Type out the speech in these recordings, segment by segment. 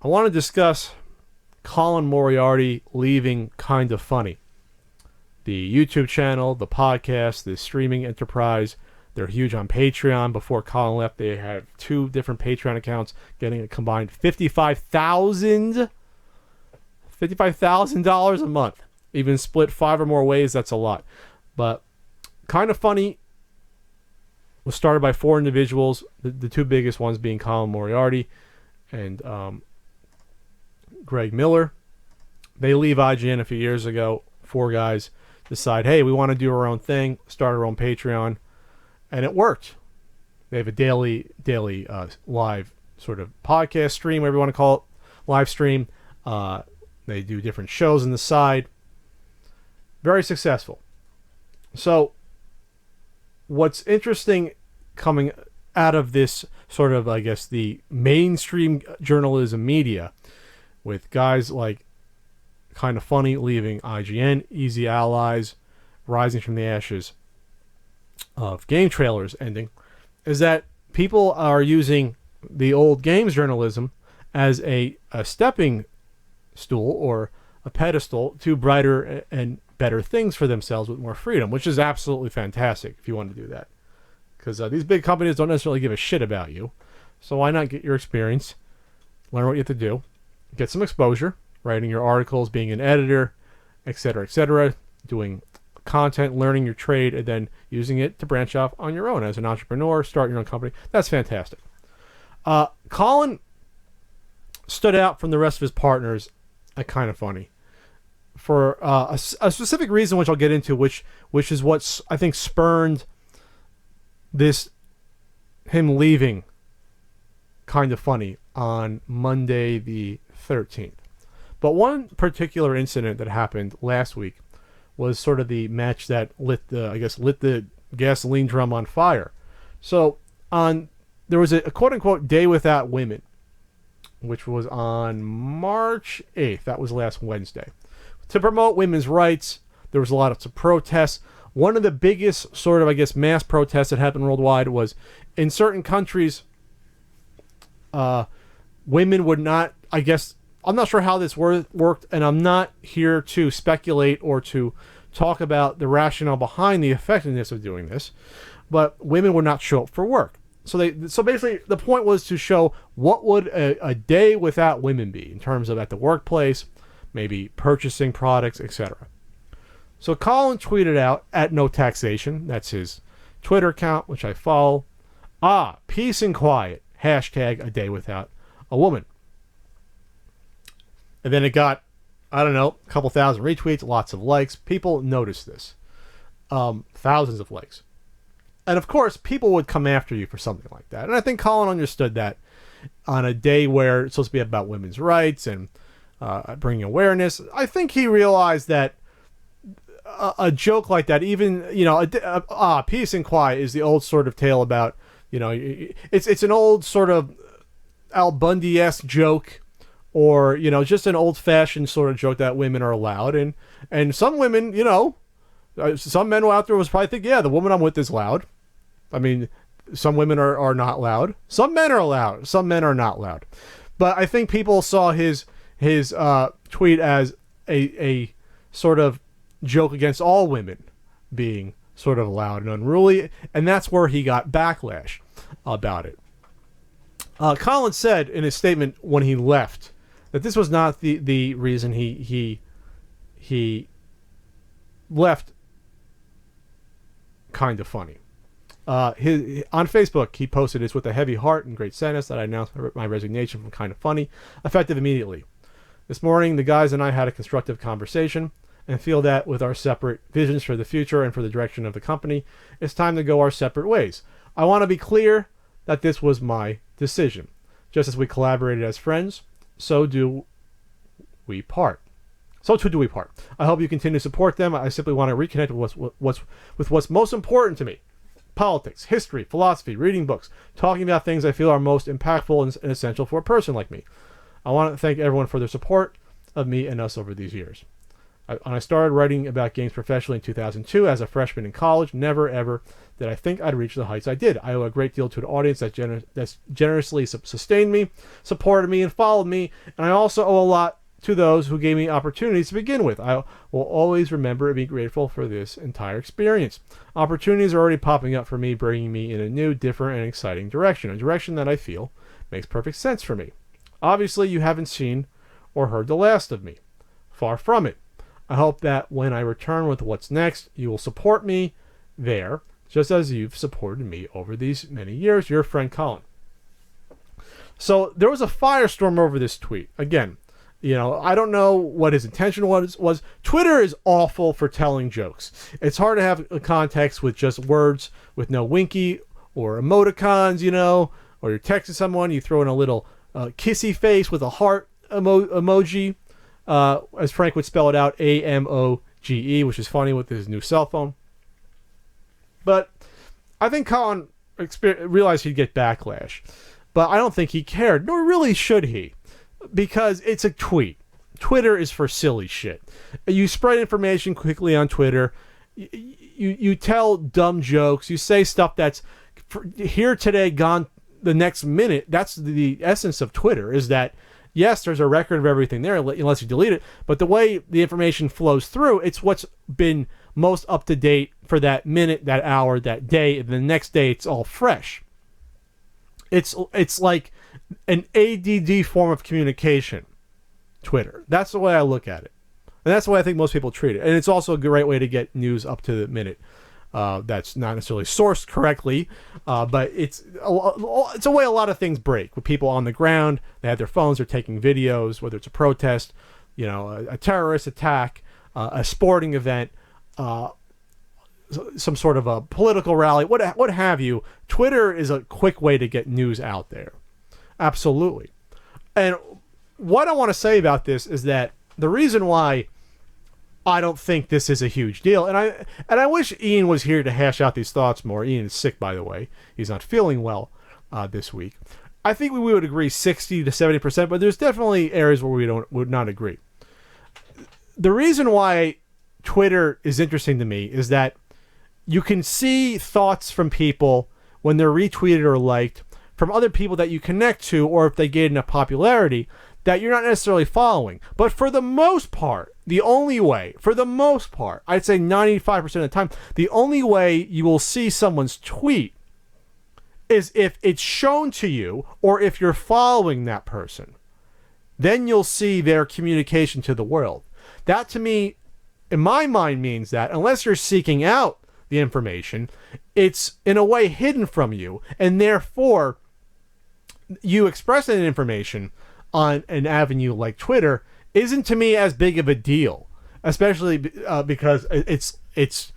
I want to discuss Colin Moriarty leaving Kinda Funny. The YouTube channel, the podcast, the streaming enterprise. They're huge on Patreon. Before Colin left, they had 2 different Patreon accounts, getting a combined $55,000 a month. Even split 5 or more ways, that's a lot. But Kinda Funny was started by 4 individuals, the 2 biggest ones being Colin Moriarty and Greg Miller. They leave IGN a few years ago. 4 guys decide, hey, we want to do our own thing, start our own Patreon, and it worked. They have a daily live sort of podcast stream, whatever you want to call it, live stream. They do different shows on the side. Very successful. So what's interesting coming out of this sort of, I guess, the mainstream journalism media with guys like Kinda Funny leaving IGN, Easy Allies, rising from the ashes of game trailers ending, is that people are using the old games journalism as a stepping stool or a pedestal to brighter and better things for themselves with more freedom, which is absolutely fantastic if you want to do that. Because these big companies don't necessarily give a shit about you. So why not get your experience, learn what you have to do, get some exposure, writing your articles, being an editor, etc., doing content, learning your trade, and then using it to branch off on your own as an entrepreneur, start your own company. That's fantastic. Colin stood out from the rest of his partners at Kinda Funny for a specific reason, which I'll get into, which is what's, I think, spurned him leaving Kinda Funny on Monday the 13th. But one particular incident that happened last week was sort of the match that lit the gasoline drum on fire. So there was a quote unquote day without women, which was on March 8th. That was last Wednesday. To promote women's rights, there was a lot of protests. One of the biggest sort of, I guess, mass protests that happened worldwide was in certain countries, women would not, I guess, I'm not sure how this worked, and I'm not here to speculate or to talk about the rationale behind the effectiveness of doing this, but women would not show up for work. So basically, the point was to show what would a day without women be in terms of at the workplace, maybe purchasing products, etc. So Colin tweeted out at No Taxation, that's his Twitter account, which I follow, peace and quiet, hashtag a day without a woman. And then it got, I don't know, a couple thousand retweets, lots of likes. People noticed this. Thousands of likes. And of course, people would come after you for something like that. And I think Colin understood that on a day where it's supposed to be about women's rights and bringing awareness. I think he realized that a joke like that, even, peace and quiet is the old sort of tale about, it's an old sort of Al Bundy-esque joke, or, just an old-fashioned sort of joke that women are allowed. And some women, some men out there was probably think, yeah, the woman I'm with is loud. I mean, some women are not loud. Some men are loud. Some men are not loud. But I think people saw his tweet as a sort of joke against all women being sort of loud and unruly, and that's where he got backlash about it. Colin said in his statement when he left that this was not the reason he left Kinda Funny. On Facebook, he posted this: with a heavy heart and great sadness that I announced my resignation from Kinda Funny, effective immediately. This morning, the guys and I had a constructive conversation and feel that with our separate visions for the future and for the direction of the company, it's time to go our separate ways. I want to be clear that this was my decision. Just as we collaborated as friends, so do we part. So too do we part. I hope you continue to support them. I simply want to reconnect with what's most important to me. Politics, history, philosophy, reading books, talking about things I feel are most impactful and essential for a person like me. I want to thank everyone for their support of me and us over these years. When I started writing about games professionally in 2002 as a freshman in college, never ever did I think I'd reach the heights I did. I owe a great deal to an audience that's generously sustained me, supported me, and followed me, and I also owe a lot to those who gave me opportunities to begin with. I will always remember and be grateful for this entire experience. Opportunities are already popping up for me, bringing me in a new, different, and exciting direction, a direction that I feel makes perfect sense for me. Obviously, you haven't seen or heard the last of me. Far from it. I hope that when I return with what's next, you will support me there, just as you've supported me over these many years. Your friend Colin. So there was a firestorm over this tweet. Again, I don't know what his intention was. Twitter is awful for telling jokes. It's hard to have a context with just words with no winky or emoticons, or you're texting someone, you throw in a little kissy face with a heart emoji, as Frank would spell it out, AMOGE, which is funny with his new cell phone. But I think Colin realized he'd get backlash. But I don't think he cared, nor really should he. Because it's a tweet. Twitter is for silly shit. You spread information quickly on Twitter. You tell dumb jokes. You say stuff that's here today, gone the next minute. That's the essence of Twitter, is that, yes, there's a record of everything there, unless you delete it. But the way the information flows through, it's what's been most up to date for that minute, that hour, that day. And the next day, it's all fresh. It's like an ADD form of communication, Twitter. That's the way I look at it. And that's the way I think most people treat it. And it's also a great way to get news up to the minute. That's not necessarily sourced correctly, but it's a way a lot of things break. With people on the ground, they have their phones, they're taking videos, whether it's a protest, a terrorist attack, a sporting event, some sort of a political rally, what have you. Twitter is a quick way to get news out there. Absolutely. And what I want to say about this is that the reason why I don't think this is a huge deal, and I wish Ian was here to hash out these thoughts more. Ian is sick, by the way. He's not feeling well this week. I think we would agree 60 to 70%, but there's definitely areas where we would not agree. The reason why Twitter is interesting to me is that you can see thoughts from people when they're retweeted or liked from other people that you connect to, or if they gain enough popularity that you're not necessarily following. But for the most part, I'd say 95% of the time, the only way you will see someone's tweet is if it's shown to you or if you're following that person. Then you'll see their communication to the world. That, to me, in my mind, means that unless you're seeking out the information, it's in a way hidden from you, and therefore you expressing that information on an avenue like Twitter isn't, to me, as big of a deal, especially because it's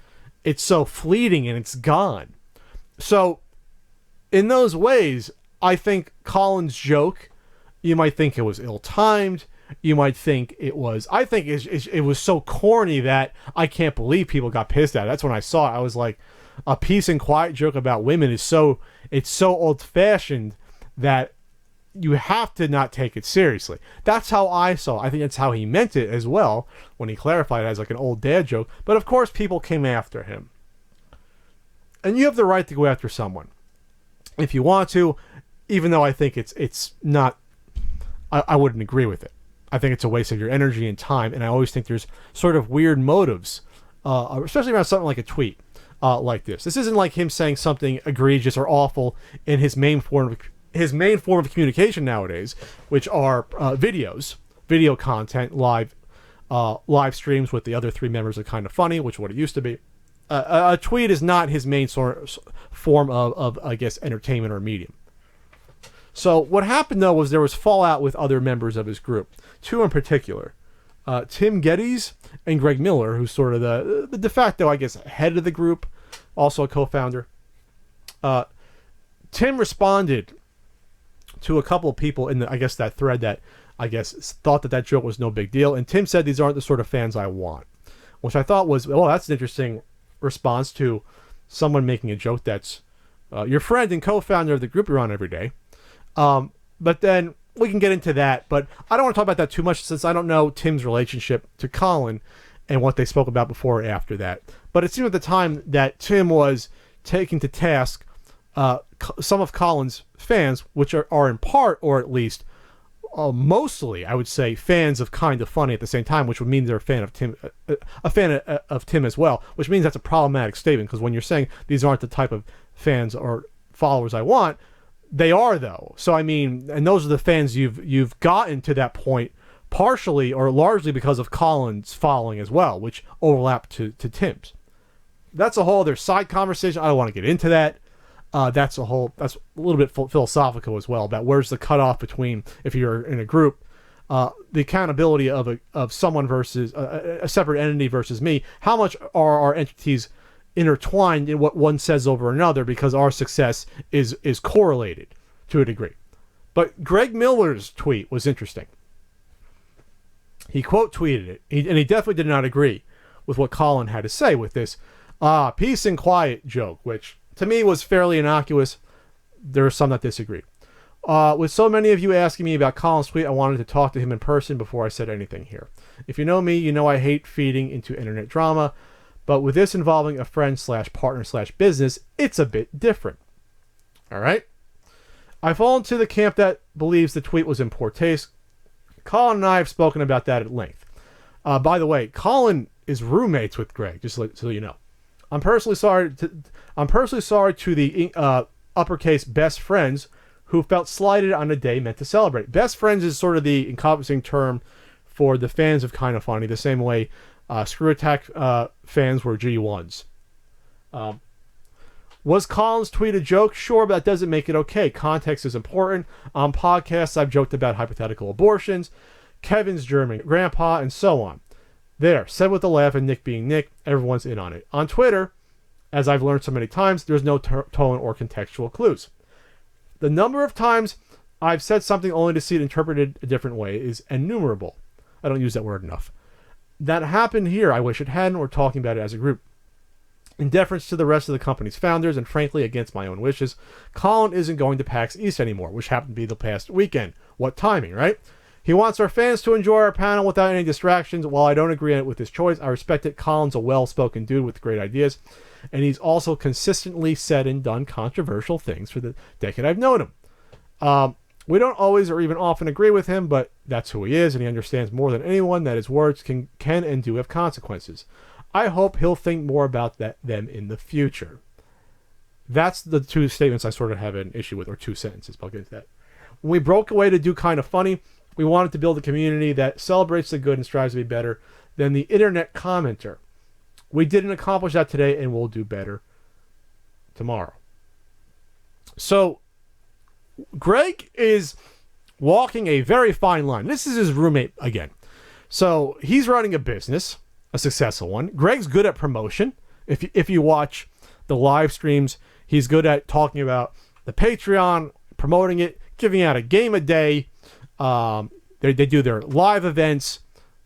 so fleeting and it's gone. So in those ways, I think Colin's joke, you might think it was ill-timed. You might think it was... I think it was so corny that I can't believe people got pissed at it. That's when I saw it. I was like, a peace and quiet joke about women is so old-fashioned that you have to not take it seriously. That's how I saw it. I think that's how he meant it as well when he clarified it as like an old dad joke. But of course, people came after him. And you have the right to go after someone if you want to, even though I think it's not... I wouldn't agree with it. I think it's a waste of your energy and time, and I always think there's sort of weird motives, especially around something like a tweet like this. This isn't like him saying something egregious or awful in his main form of communication nowadays, which are videos, video content, live streams with the other three members of Kind of Funny, which is what it used to be. A tweet is not his main form of, I guess, entertainment or medium. So what happened, though, was there was fallout with other members of his group. Two in particular. Tim Geddes and Greg Miller, who's sort of the de facto, I guess, head of the group, also a co-founder. Tim responded to a couple of people in that thread that, thought that joke was no big deal. And Tim said, these aren't the sort of fans I want. Which I thought was, that's an interesting response to someone making a joke that's your friend and co-founder of the group you're on every day. But then we can get into that, but I don't want to talk about that too much since I don't know Tim's relationship to Colin, and what they spoke about before or after that. But it seemed at the time that Tim was taking to task some of Colin's fans, which are in part, or at least mostly, I would say, fans of Kind of Funny at the same time, which would mean they're a fan of Tim, of Tim as well, which means that's a problematic statement, because when you're saying these aren't the type of fans or followers I want, they are, though. So I mean, and those are the fans you've gotten to that point partially or largely because of Colin's following as well, which overlap to Tim's. That's a whole other side conversation. I don't want to get into that. That's a little bit philosophical as well, about where's the cutoff between, if you're in a group, the accountability of someone versus a separate entity versus me. How much are our entities intertwined in what one says over another, because our success is correlated to a degree. But Greg Miller's tweet was interesting. He quote tweeted it, and he definitely did not agree with what Colin had to say with this peace and quiet joke, which to me was fairly innocuous. There are some that disagree. With so many of you asking me about Colin's tweet, I wanted to talk to him in person before I said anything here. If you know me, you know I hate feeding into internet drama, but with this involving a friend / partner / business, it's a bit different. All right? I fall into the camp that believes the tweet was in poor taste. Colin and I have spoken about that at length. By the way, Colin is roommates with Greg, just so you know. I'm personally sorry to the uppercase best friends who felt slighted on a day meant to celebrate. Best friends is sort of the encompassing term for the fans of Kind of Funny, the same way Screw Attack fans were G1s. Was Colin's tweet a joke? Sure, but that doesn't make it okay. Context is important. On podcasts, I've joked about hypothetical abortions, Kevin's German grandpa, and so on. There, said with a laugh, and Nick being Nick, everyone's in on it. On Twitter, as I've learned so many times, there's no tone or contextual clues. The number of times I've said something only to see it interpreted a different way is innumerable. I don't use that word enough. That happened here. I wish it hadn't. We're talking about it as a group. In deference to the rest of the company's founders, and frankly against my own wishes, Colin isn't going to PAX East anymore, which happened to be the past weekend. What timing, right? He wants our fans to enjoy our panel without any distractions. While I don't agree with his choice, I respect it. Colin's a well-spoken dude with great ideas, and he's also consistently said and done controversial things for the decade I've known him. We don't always or even often agree with him, but that's who he is, and he understands more than anyone that his words can and do have consequences. I hope he'll think more about them in the future. That's the two statements I sort of have an issue with, or two sentences, but I'll get into that. When we broke away to do Kind of Funny, we wanted to build a community that celebrates the good and strives to be better than the internet commenter. We didn't accomplish that today, and we'll do better tomorrow. So, Greg is walking a very fine line. This is his roommate again. So, he's running a business, a successful one. Greg's good at promotion. If you watch the live streams, he's good at talking about the Patreon, promoting it, giving out a game a day. They do their live events.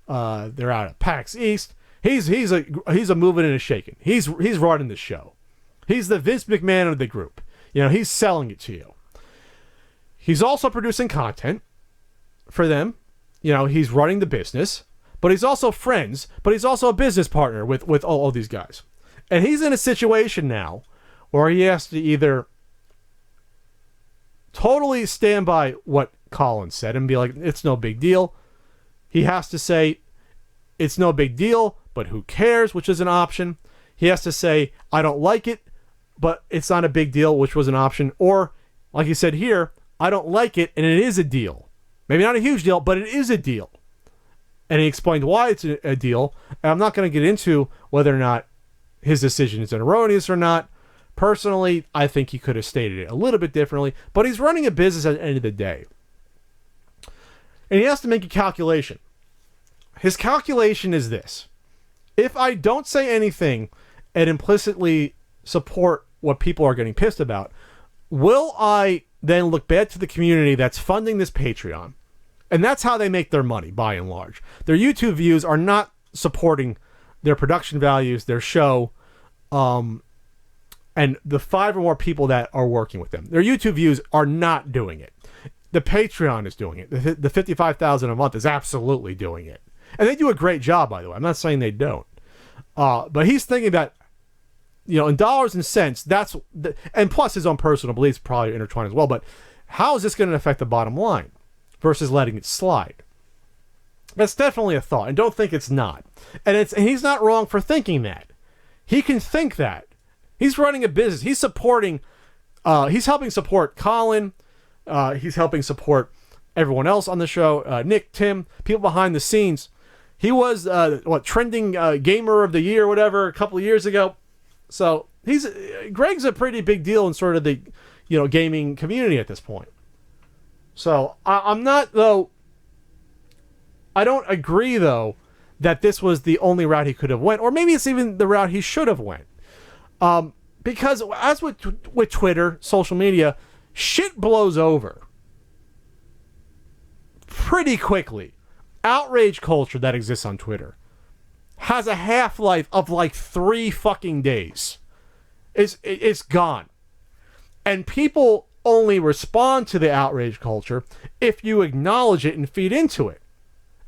They're out at PAX East. He's a moving and a shaking. He's running the show. He's the Vince McMahon of the group. You know, he's selling it to you. He's also producing content for them. You know, he's running the business, but he's also friends, but he's also a business partner with all these guys. And he's in a situation now where he has to either totally stand by what Colin said and be like, it's no big deal. He has to say, it's no big deal, but who cares, which is an option. He has to say, I don't like it, but it's not a big deal, which was an option. Or, like he said here, I don't like it, and it is a deal. Maybe not a huge deal, but it is a deal. And he explained why it's a deal. And I'm not going to get into whether or not his decision is erroneous or not. Personally, I think he could have stated it a little bit differently, but he's running a business at the end of the day. And he has to make a calculation. His calculation is this. If I don't say anything and implicitly support what people are getting pissed about, will I then look bad to the community that's funding this Patreon? And that's how they make their money, by and large. Their YouTube views are not supporting their production values, their show, and the 5 or more people that are working with them. Their YouTube views are not doing it. The Patreon is doing it. The $55,000 a month is absolutely doing it. And they do a great job, by the way. I'm not saying they don't. But he's thinking about, in dollars and cents, and plus his own personal beliefs probably intertwined as well. But how is this going to affect the bottom line versus letting it slide? That's definitely a thought, and don't think it's not. And he's not wrong for thinking that. He can think that. He's running a business. He's supporting. He's helping support Colin. He's helping support everyone else on the show. Nick, Tim, people behind the scenes. He was trending gamer of the year, whatever, a couple of years ago. So Greg's a pretty big deal in sort of the gaming community at this point. So I'm not though. I don't agree though that this was the only route he could have went, or maybe it's even the route he should have went. Because as with Twitter, social media, shit blows over pretty quickly. Outrage culture that exists on Twitter has a half-life of like 3 fucking days. It's gone. And people only respond to the outrage culture if you acknowledge it and feed into it.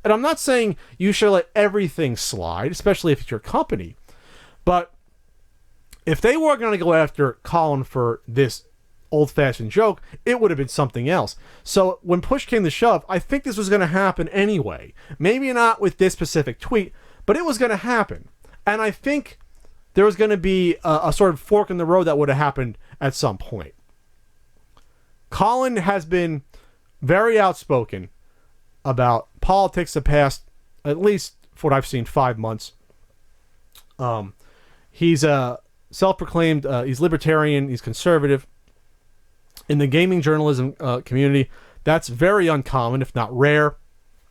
And I'm not saying you should let everything slide, especially if it's your company. But if they were going to go after Colin for this old-fashioned joke, it would have been something else. So when push came to shove, I think this was going to happen anyway. Maybe not with this specific tweet, but it was going to happen. And I think there was going to be a sort of fork in the road that would have happened at some point. Colin has been very outspoken about politics the past, at least for what I've seen, 5 months. He's self-proclaimed, he's libertarian, he's conservative. In the gaming journalism community, that's very uncommon, if not rare,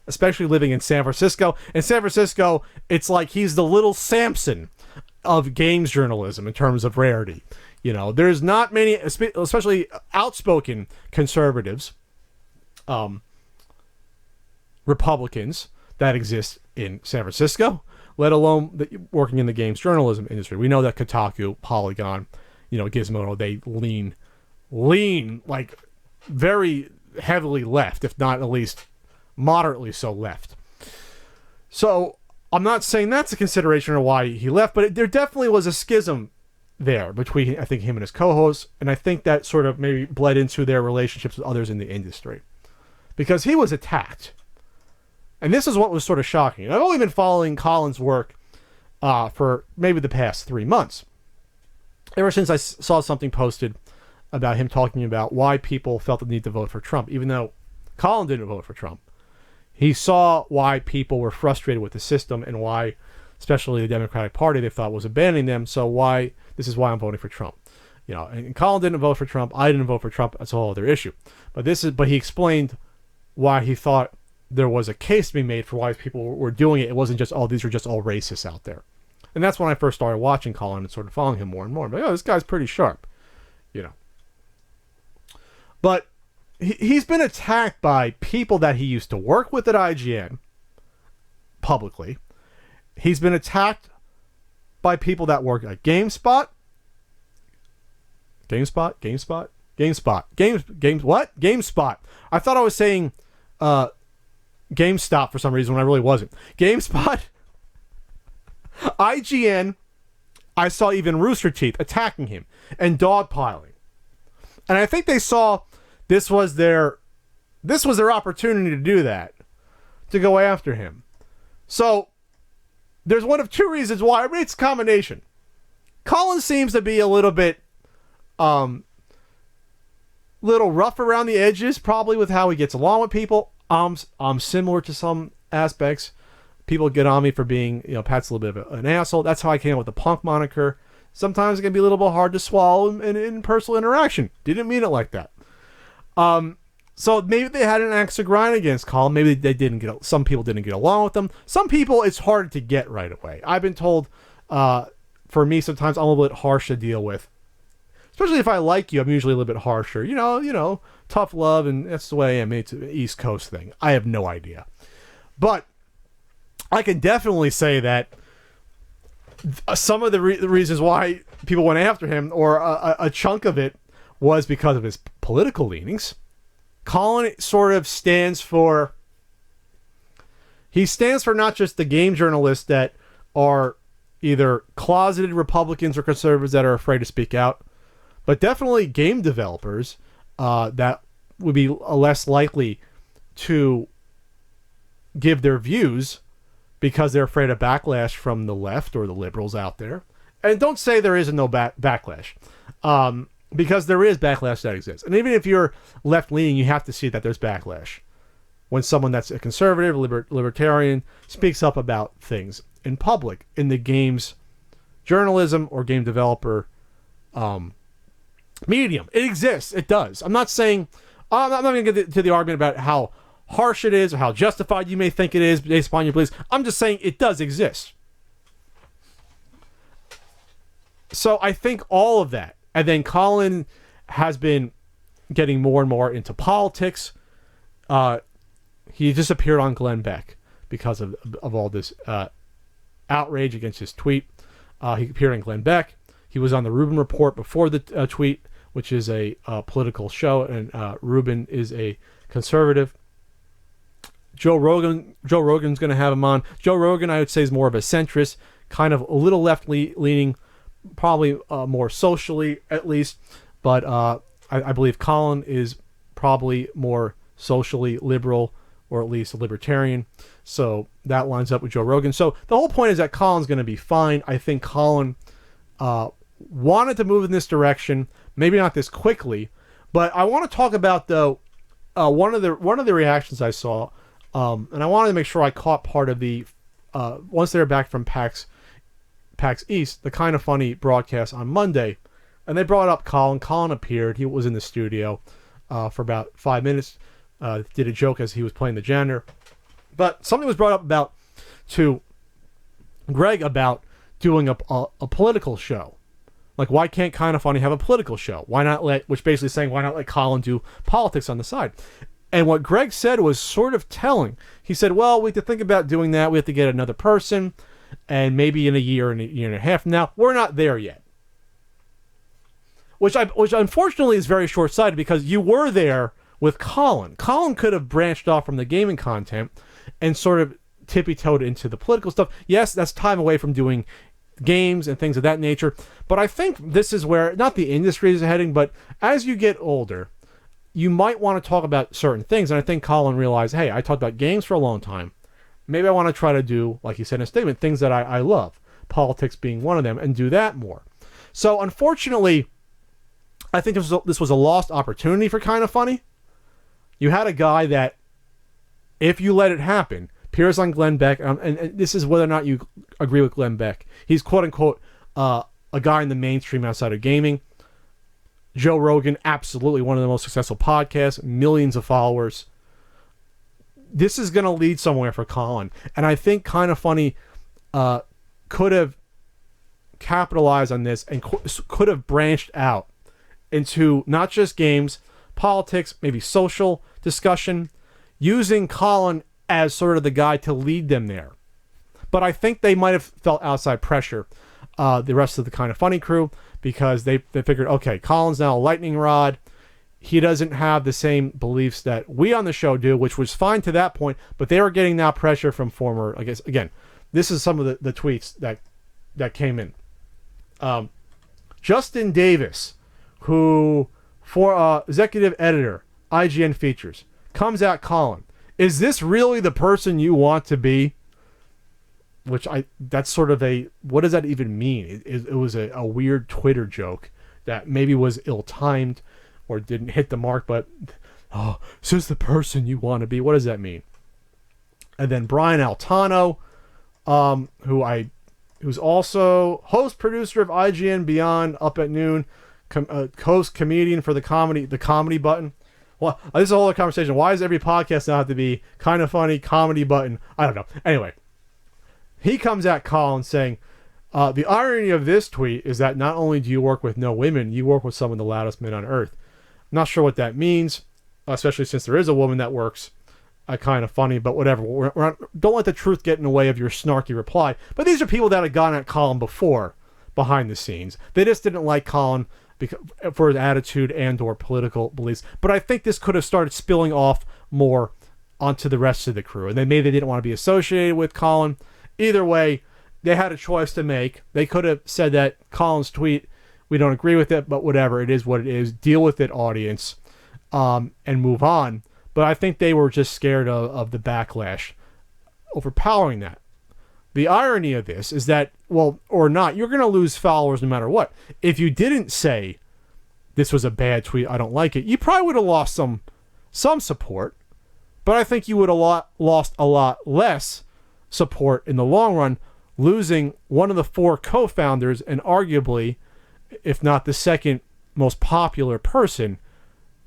especially living in San Francisco. In San Francisco, it's like he's the little Samson of games journalism in terms of rarity. There's not many, especially outspoken conservatives, Republicans that exist in San Francisco, let alone working in the games journalism industry. We know that Kotaku, Polygon, Gizmodo, they lean like very heavily left, if not at least moderately so left. So I'm not saying that's a consideration of why he left, but there definitely was a schism there between, I think, him and his co-hosts, and I think that sort of maybe bled into their relationships with others in the industry. Because he was attacked. And this is what was sort of shocking. I've only been following Colin's work for maybe the past 3 months. Ever since I saw something posted about him talking about why people felt the need to vote for Trump, even though Colin didn't vote for Trump. He saw why people were frustrated with the system and why, especially the Democratic Party, they thought was abandoning them. So this is why I'm voting for Trump. And Colin didn't vote for Trump. I didn't vote for Trump. That's a whole other issue. But he explained why he thought there was a case to be made for why people were doing it. It wasn't just, these are just all racists out there. And that's when I first started watching Colin and sort of following him more and more. But this guy's pretty sharp, But he's been attacked by people that he used to work with at IGN publicly. He's been attacked by people that work at GameSpot. GameSpot. I thought I was saying GameStop for some reason when I really wasn't. GameSpot. IGN. I saw even Rooster Teeth attacking him and dogpiling. And I think they saw this was their opportunity to do that, to go after him. So there's one of 2 reasons why. I mean, it's a combination. Colin seems to be a little bit little rough around the edges, probably with how he gets along with people. I'm similar to some aspects. People get on me for being, Pat's a little bit of an asshole. That's how I came up with the punk moniker. Sometimes it can be a little bit hard to swallow in personal interaction. Didn't mean it like that. So maybe they had an axe to grind against Colin. Maybe some people didn't get along with them. Some people, it's hard to get right away. I've been told, for me, sometimes I'm a little bit harsh to deal with. Especially if I like you, I'm usually a little bit harsher. Tough love, and that's the way I am. It's an East Coast thing. I have no idea. But I can definitely say that some of the reasons why people went after him, or a chunk of it, was because of his political leanings. Colin sort of stands for, He stands for not just the game journalists that are either closeted Republicans or conservatives that are afraid to speak out, but definitely game developers that would be less likely to give their views because they're afraid of backlash from the left or the liberals out there. And don't say there isn't no backlash, because there is backlash that exists. And even if you're left-leaning, you have to see that there's backlash when someone that's a conservative, libertarian, speaks up about things in public, in the games journalism or game developer medium. It exists. It does. I'm not saying... I'm not going to get to the argument about how harsh it is or how justified you may think it is based upon your beliefs. I'm just saying it does exist. So I think all of that. And then Colin has been getting more and more into politics. He just appeared on Glenn Beck because of all this outrage against his tweet. He appeared on Glenn Beck. He was on the Rubin Report before the tweet, which is a political show, and Rubin is a conservative. Joe Rogan's going to have him on. Joe Rogan, I would say, is more of a centrist, kind of a little left-leaning, probably more socially at least, but I believe Colin is probably more socially liberal, or at least a libertarian. So that lines up with Joe Rogan. So the whole point is that Colin's going to be fine. I think Colin wanted to move in this direction, maybe not this quickly, but I want to talk about though one of the reactions I saw, and I wanted to make sure I caught part of the once they were back from PAX East, the Kind of Funny broadcast on Monday, and they brought up Colin. Colin appeared. He was in the studio for about 5 minutes. Did a joke as he was playing the janitor. But something was brought up to Greg about doing a political show. Like, why can't Kind of Funny have a political show? Which basically saying, why not let Colin do politics on the side? And what Greg said was sort of telling. He said, well, we have to think about doing that. We have to get another person. And maybe in a year and a half from now, we're not there yet. Which unfortunately is very short-sighted, because you were there with Colin. Colin could have branched off from the gaming content and sort of tippy-toed into the political stuff. Yes, that's time away from doing games and things of that nature. But I think this is where, not the industry is heading, but as you get older, you might want to talk about certain things. And I think Colin realized, hey, I talked about games for a long time. Maybe I want to try to do, like he said in a statement, things that I love. Politics being one of them, and do that more. So unfortunately, I think this was a lost opportunity for Kind of Funny. You had a guy that, if you let it happen, appears on Glenn Beck, and this is whether or not you agree with Glenn Beck. He's quote-unquote a guy in the mainstream outside of gaming. Joe Rogan, absolutely one of the most successful podcasts, millions of followers. This is going to lead somewhere for Colin. And I think Kind of Funny could have capitalized on this and could have branched out into not just games, politics, maybe social discussion, using Colin as sort of the guy to lead them there. But I think they might have felt outside pressure, the rest of the Kind of Funny crew, because they figured, okay, Colin's now a lightning rod. He doesn't have the same beliefs that we on the show do, which was fine to that point, but they were getting now pressure from former, I guess, again, this is some of the tweets that came in. Justin Davis, who, for executive editor, IGN Features, comes at Colin. Is this really the person you want to be? That's sort of what does that even mean? It was a weird Twitter joke that maybe was ill-timed or didn't hit the mark, but, is this the person you want to be? What does that mean? And then Brian Altano, who's also host, producer of IGN Beyond, Up at Noon, host, comedian for the comedy button. Well, this is a whole other conversation. Why does every podcast now have to be Kind of Funny, comedy button? I don't know. Anyway, he comes at Colin saying, the irony of this tweet is that not only do you work with no women, you work with some of the loudest men on earth. Not sure what that means, especially since there is a woman that works Kind of Funny, but whatever. Don't let the truth get in the way of your snarky reply. But these are people that had gone at Colin before, behind the scenes. They just didn't like Colin for his attitude and or political beliefs. But I think this could have started spilling off more onto the rest of the crew. And they didn't want to be associated with Colin. Either way, they had a choice to make. They could have said that Colin's tweet, we don't agree with it, but whatever, it is what it is. Deal with it, audience, and move on. But I think they were just scared of the backlash overpowering that. The irony of this is that, well, or not, you're going to lose followers no matter what. If you didn't say this was a bad tweet, I don't like it, you probably would have lost some support. But I think you would have lost a lot less support in the long run, losing one of the 4 co-founders and arguably, if not the second most popular person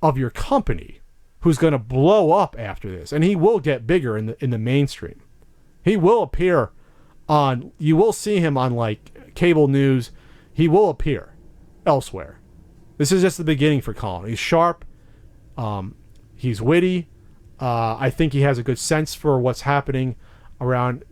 of your company, who's going to blow up after this. And he will get bigger in the mainstream. He will appear on, you will see him on like cable news. He will appear elsewhere. This is just the beginning for Colin. He's sharp. He's witty. I think he has a good sense for what's happening around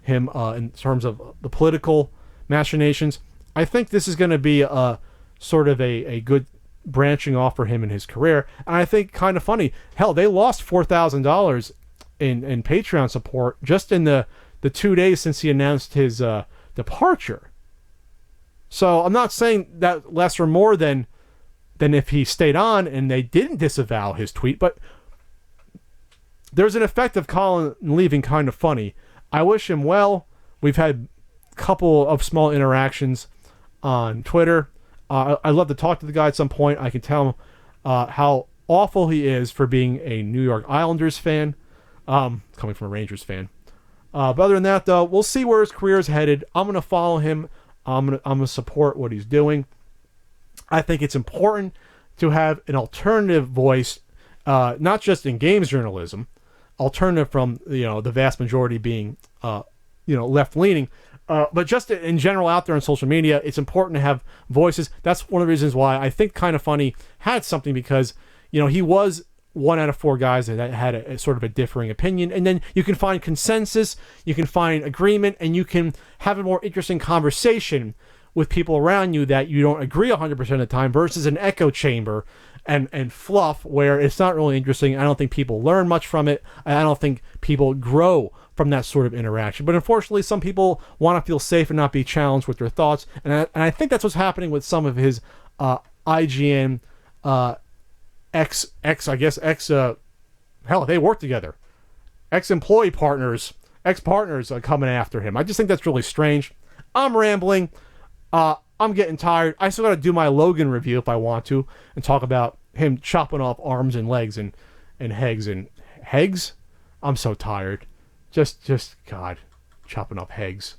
him in terms of the political machinations. I think this is going to be a sort of a good branching off for him in his career. And I think kind of funny. Hell, they lost $4,000 in Patreon support just in the 2 days since he announced his departure. So I'm not saying that less or more than if he stayed on and they didn't disavow his tweet, but there's an effect of Colin leaving kind of funny. I wish him well. We've had a couple of small interactions on Twitter. I'd love to talk to the guy at some point. I can tell him how awful he is for being a New York Islanders fan, coming from a Rangers fan. But other than that, though, we'll see where his career is headed. I'm going to follow him. I'm gonna support what he's doing. I think it's important to have an alternative voice, not just in games journalism, alternative from the vast majority being left leaning, but just in general out there on social media. It's important to have voices. That's one of the reasons why I think Kind of Funny had something, because he was 1 out of 4 guys that had a sort of a differing opinion, and then you can find consensus, you can find agreement, and you can have a more interesting conversation with people around you that you don't agree 100% of the time, versus an echo chamber and fluff where it's not really interesting. I don't think people learn much from it. I don't think people grow from that sort of interaction. But unfortunately, some people want to feel safe and not be challenged with their thoughts, and I think that's what's happening with some of his IGN hell, they work together, ex-employee partners, ex-partners coming after him. I just think that's really strange. I'm rambling. I'm getting tired. I still got to do my Logan review if I want to, and talk about him chopping off arms and legs and hegs. I'm so tired. Just God, chopping off hegs.